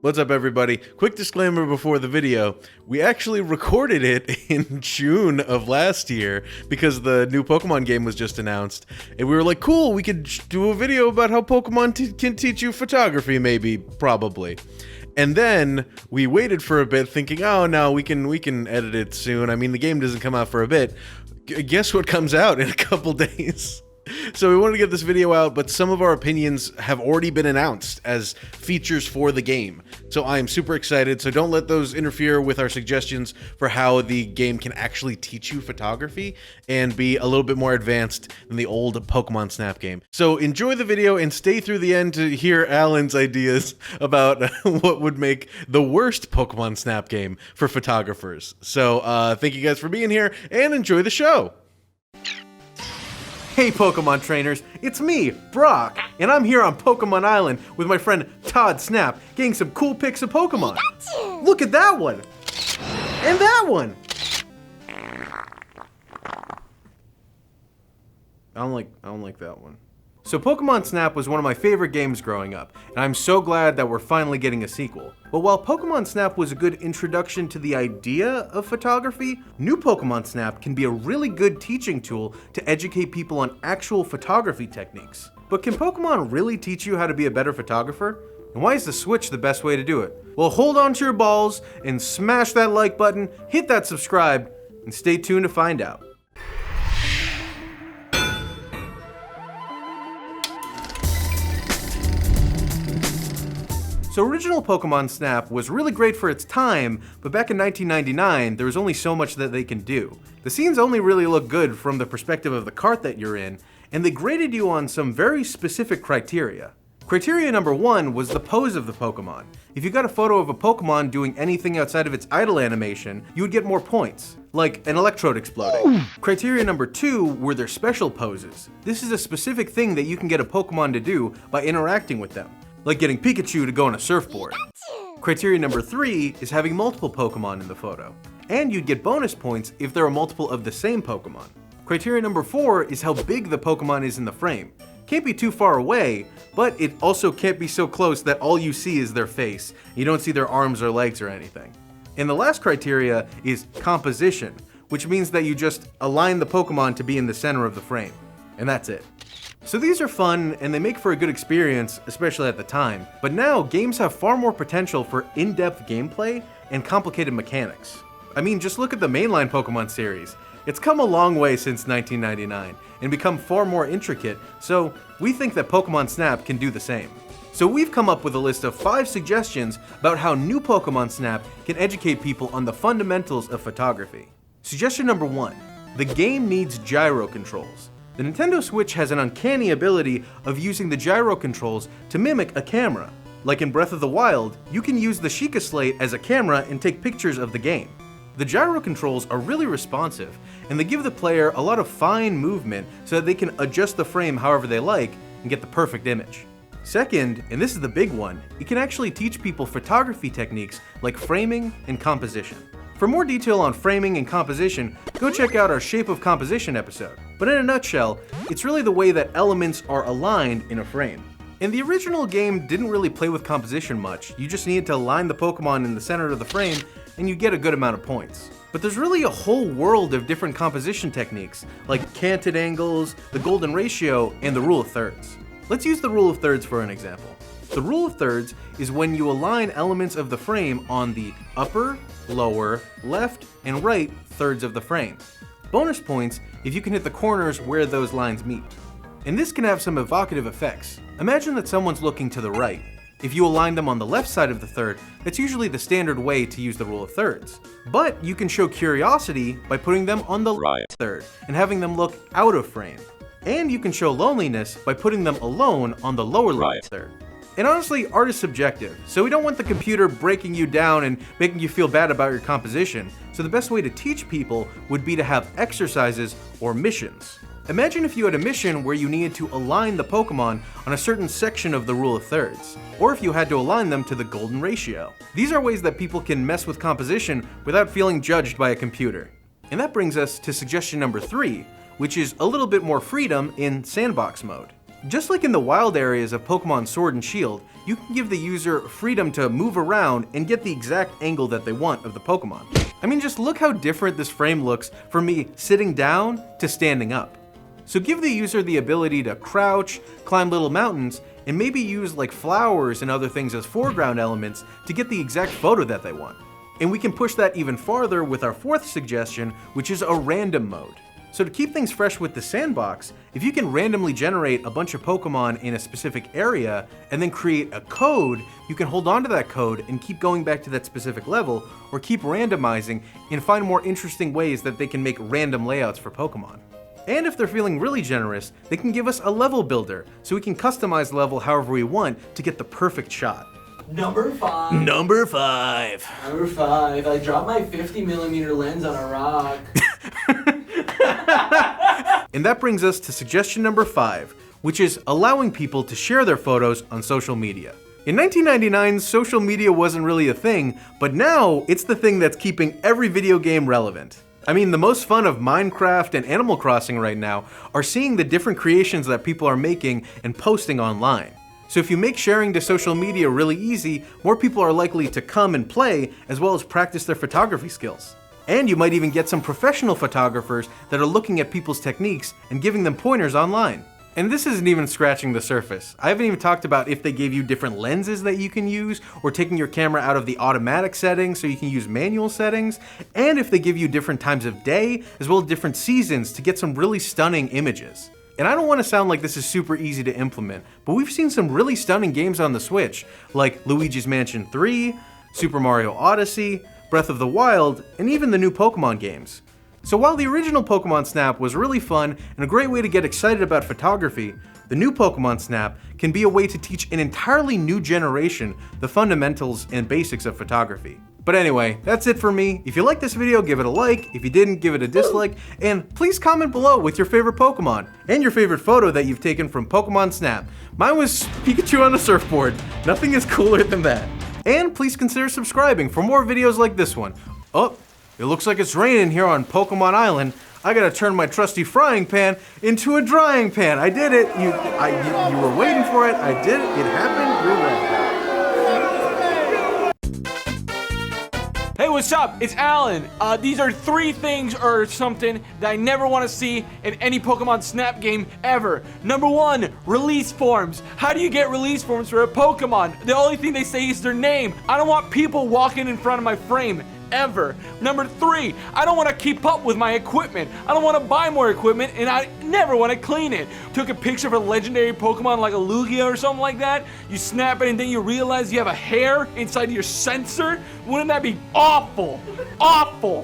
What's up, everybody? Quick disclaimer before the video. We actually recorded it in June of last year because the new Pokemon game was just announced. And we were like, cool, we could do a video about how Pokemon can teach you photography, maybe, probably. And then we waited for a bit thinking, oh, no, we can edit it soon. I mean, the game doesn't come out for a bit. Guess what comes out in a couple days? So we wanted to get this video out, but some of our opinions have already been announced as features for the game. So I am super excited, so don't let those interfere with our suggestions for how the game can actually teach you photography and be a little bit more advanced than the old Pokemon Snap game. So enjoy the video and stay through the end to hear Alan's ideas about what would make the worst Pokemon Snap game for photographers. So thank you guys for being here and enjoy the show. Hey Pokemon trainers, it's me, Brock, and I'm here on Pokemon Island with my friend Todd Snap, getting some cool pics of Pokemon. Look at that one! And that one! I don't like that one. So Pokemon Snap was one of my favorite games growing up, and I'm so glad that we're finally getting a sequel. But while Pokemon Snap was a good introduction to the idea of photography, new Pokemon Snap can be a really good teaching tool to educate people on actual photography techniques. But can Pokemon really teach you how to be a better photographer? And why is the Switch the best way to do it? Well, hold on to your balls and smash that like button, hit that subscribe, and stay tuned to find out. So original Pokemon Snap was really great for its time, but back in 1999, there was only so much that they can do. The scenes only really look good from the perspective of the cart that you're in, and they graded you on some very specific criteria. Criteria number 1 was the pose of the Pokemon. If you got a photo of a Pokemon doing anything outside of its idle animation, you would get more points, like an electrode exploding. Criteria number 2 were their special poses. This is a specific thing that you can get a Pokemon to do by interacting with them, like getting Pikachu to go on a surfboard. Criteria number 3 is having multiple Pokemon in the photo, and you'd get bonus points if there are multiple of the same Pokemon. Criteria number 4 is how big the Pokemon is in the frame. Can't be too far away, but it also can't be so close that all you see is their face. You don't see their arms or legs or anything. And the last criteria is composition, which means that you just align the Pokemon to be in the center of the frame. And that's it. So these are fun, and they make for a good experience, especially at the time. But now, games have far more potential for in-depth gameplay and complicated mechanics. I mean, just look at the mainline Pokemon series. It's come a long way since 1999, and become far more intricate, so we think that Pokemon Snap can do the same. So we've come up with a list of 5 suggestions about how new Pokemon Snap can educate people on the fundamentals of photography. Suggestion number 1, the game needs gyro controls. The Nintendo Switch has an uncanny ability of using the gyro controls to mimic a camera. Like in Breath of the Wild, you can use the Sheikah Slate as a camera and take pictures of the game. The gyro controls are really responsive, and they give the player a lot of fine movement so that they can adjust the frame however they like and get the perfect image. Second, and this is the big one, it can actually teach people photography techniques like framing and composition. For more detail on framing and composition, go check out our Shape of Composition episode. But in a nutshell, it's really the way that elements are aligned in a frame. And the original game didn't really play with composition much. You just needed to align the Pokemon in the center of the frame and you get a good amount of points. But there's really a whole world of different composition techniques, like canted angles, the golden ratio, and the rule of thirds. Let's use the rule of thirds for an example. The rule of thirds is when you align elements of the frame on the upper, lower, left, and right thirds of the frame. Bonus points if you can hit the corners where those lines meet. And this can have some evocative effects. Imagine that someone's looking to the right. If you align them on the left side of the third, that's usually the standard way to use the rule of thirds. But you can show curiosity by putting them on the right third and having them look out of frame. And you can show loneliness by putting them alone on the lower left third. And honestly, art is subjective, so we don't want the computer breaking you down and making you feel bad about your composition, so the best way to teach people would be to have exercises or missions. Imagine if you had a mission where you needed to align the Pokemon on a certain section of the rule of thirds, or if you had to align them to the golden ratio. These are ways that people can mess with composition without feeling judged by a computer. And that brings us to suggestion number 3, which is a little bit more freedom in Sandbox mode. Just like in the wild areas of Pokemon Sword and Shield, you can give the user freedom to move around and get the exact angle that they want of the Pokemon. I mean, just look how different this frame looks from me sitting down to standing up. So give the user the ability to crouch, climb little mountains, and maybe use like flowers and other things as foreground elements to get the exact photo that they want. And we can push that even farther with our fourth suggestion, which is a random mode. So to keep things fresh with the Sandbox, if you can randomly generate a bunch of Pokemon in a specific area and then create a code, you can hold on to that code and keep going back to that specific level, or keep randomizing and find more interesting ways that they can make random layouts for Pokemon. And if they're feeling really generous, they can give us a level builder, so we can customize the level however we want to get the perfect shot. Number 5. Number 5. Number 5. I dropped my 50mm lens on a rock. And that brings us to suggestion number 5, which is allowing people to share their photos on social media. In 1999, social media wasn't really a thing, but now it's the thing that's keeping every video game relevant. I mean, the most fun of Minecraft and Animal Crossing right now are seeing the different creations that people are making and posting online. So if you make sharing to social media really easy, more people are likely to come and play, as well as practice their photography skills. And you might even get some professional photographers that are looking at people's techniques and giving them pointers online. And this isn't even scratching the surface. I haven't even talked about if they gave you different lenses that you can use, or taking your camera out of the automatic settings so you can use manual settings, and if they give you different times of day, as well as different seasons to get some really stunning images. And I don't want to sound like this is super easy to implement, but we've seen some really stunning games on the Switch, like Luigi's Mansion 3, Super Mario Odyssey, Breath of the Wild, and even the new Pokemon games. So while the original Pokemon Snap was really fun and a great way to get excited about photography, the new Pokemon Snap can be a way to teach an entirely new generation the fundamentals and basics of photography. But anyway, that's it for me. If you liked this video, give it a like. If you didn't, give it a dislike. And please comment below with your favorite Pokemon and your favorite photo that you've taken from Pokemon Snap. Mine was Pikachu on a surfboard. Nothing is cooler than that. And please consider subscribing for more videos like this one. Oh, it looks like it's raining here on Pokemon Island. I gotta turn my trusty frying pan into a drying pan. I did it. You were waiting for it. I did it. It happened. You're welcome. Hey, what's up? It's Alan. These are 3 things or something that I never want to see in any Pokemon Snap game ever. Number 1, release forms. How do you get release forms for a Pokemon? The only thing they say is their name. I don't want people walking in front of my frame. Ever. Number 3, I don't want to keep up with my equipment. I don't want to buy more equipment, and I never want to clean it. Took a picture of a legendary Pokemon like a Lugia or something like that. You snap it and then you realize you have a hair inside your sensor. Wouldn't that be awful? Awful.